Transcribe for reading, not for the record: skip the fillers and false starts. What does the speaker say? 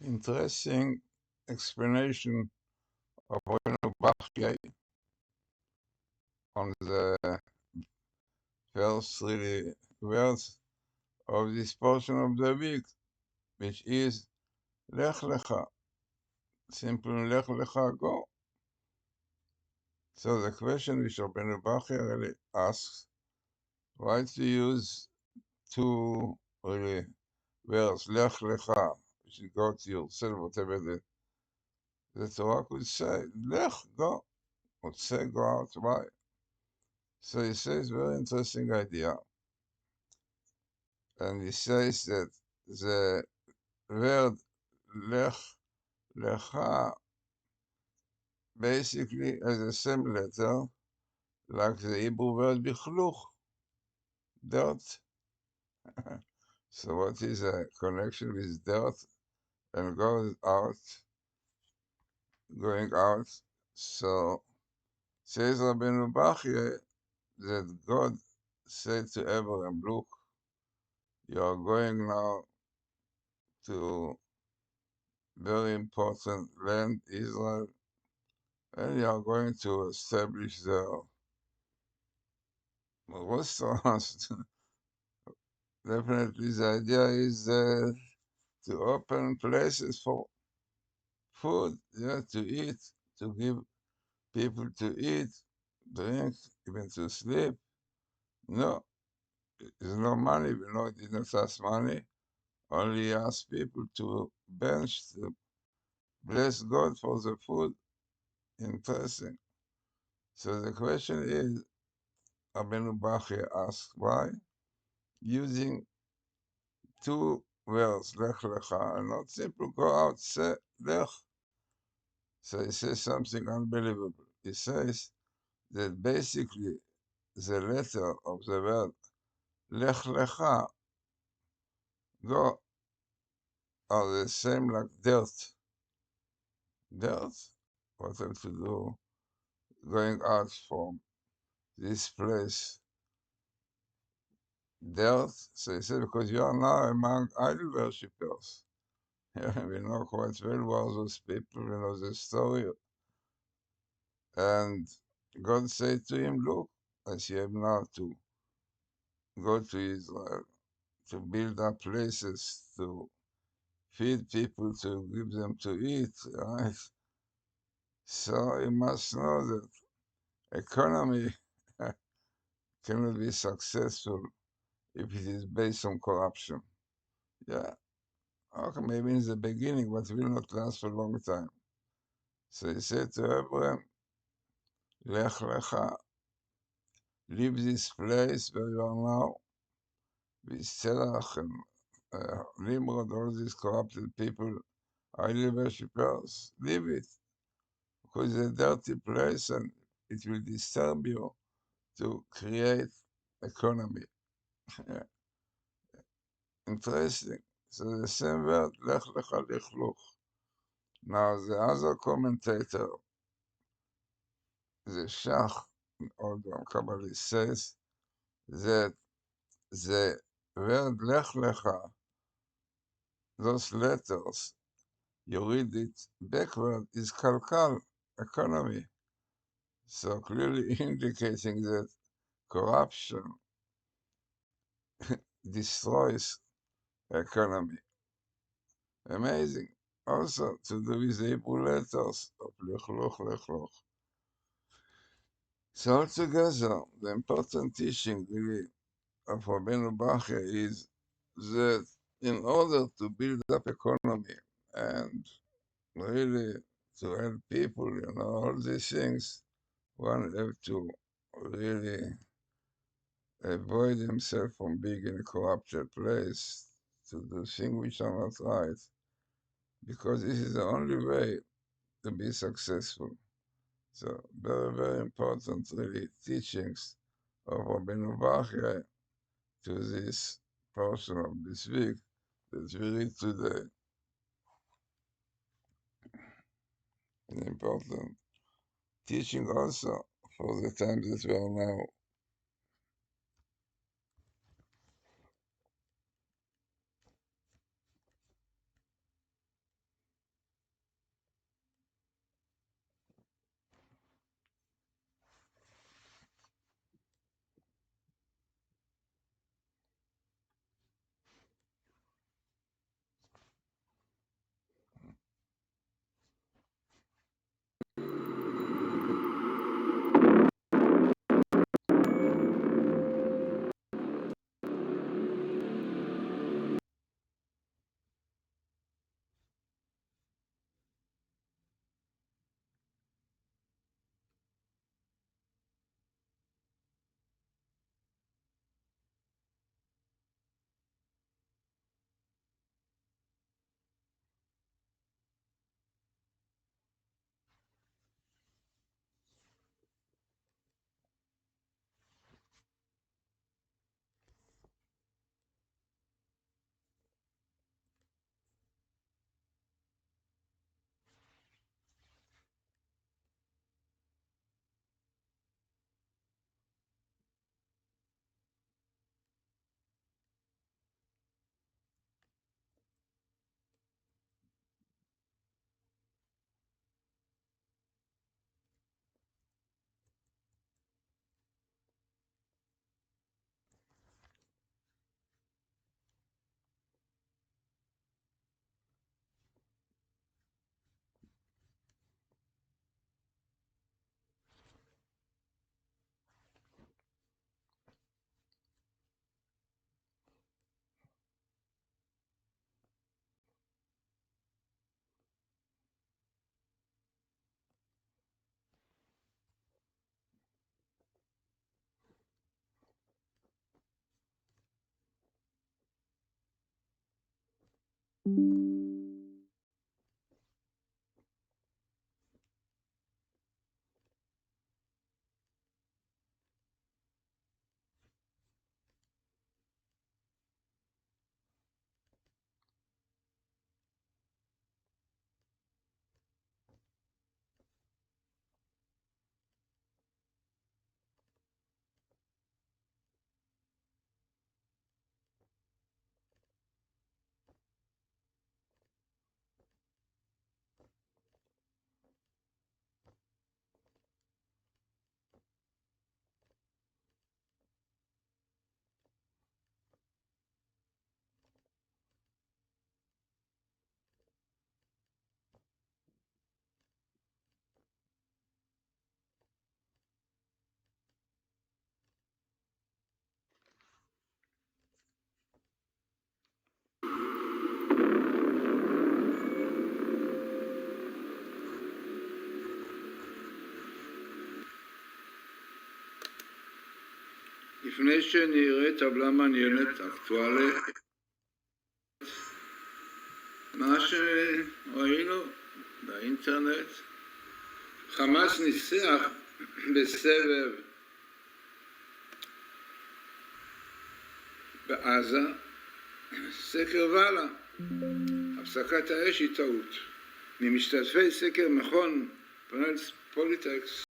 Interesting explanation of Rabbeinu Bachya on the first 3 words of this portion of the week, which is lechlech, simple lechlech, go. So the question which Rabbeinu Bachya really asks, why to use 2 really words, lechlech, which is go to yourself, whatever the Torah could say, lech, go, or say go out, why? So he says very interesting idea. And he says that the word lecha basically has the same letter like the Hebrew word bichluch, dirt. So what is a connection with dirt and going out? So says Rabbeinu Bachya that God said to Abraham, look, you are going now to very important land, Israel, and you are going to establish there restaurants. Definitely the idea is to open places for food, yeah, to eat, to give people to eat, drink, even to sleep. No, there's no money. We know it didn't ask money. Only ask people to bench, to bless God for the food. Interesting. So the question is, Rabbeinu Bachya asks why using 2 words, lech, and not simple go out, say lech. So he says something unbelievable. He says that basically the letter of the word lech, go, are the same like dirt. Dirt, what have to do going out from this place? Dirt. So he said, because you are now among idol worshippers. Yeah, we know quite well who are those people, we know the story. And God said to him, look, I see him now to go to Israel, to build up places, to feed people, to give them to eat, right? So you must know that economy cannot be successful if it is based on corruption. Yeah, okay, maybe in the beginning, but it will not last for a long time. So he said to Abraham, Lechlech, leave this place where you are now, with Serach and Nimrod, all these corrupted people, idol worshippers, leave it, because it's a dirty place and it will disturb you to create economy. Interesting. So the same word, lech. Now the other commentator, the Shach, Oldham Kabbalah, says that the word lech, those letters, you read it backward, is kalkal, economy. So clearly indicating that corruption destroys economy. Amazing. Also to do with the Hebrew letters of lechlech. So altogether, the important teaching really of Rabbeinu Bachya is that in order to build up economy and really to help people, all these things, one have to really avoid himself from being in a corrupted place, to do things which are not right, because this is the only way to be successful. So very, very important really teachings of Rabbeinu Bachya to this portion of this week that we read today. An important teaching also for the times that we are now. לפני שנראה טבלה מעניינת, אקטואלית, מה שראינו באינטרנט, חמאס ניצח בסבב בעזה, סקר ואלה, הפסקת האש היא טעות. ממשתתפי סקר מכון פוליטקס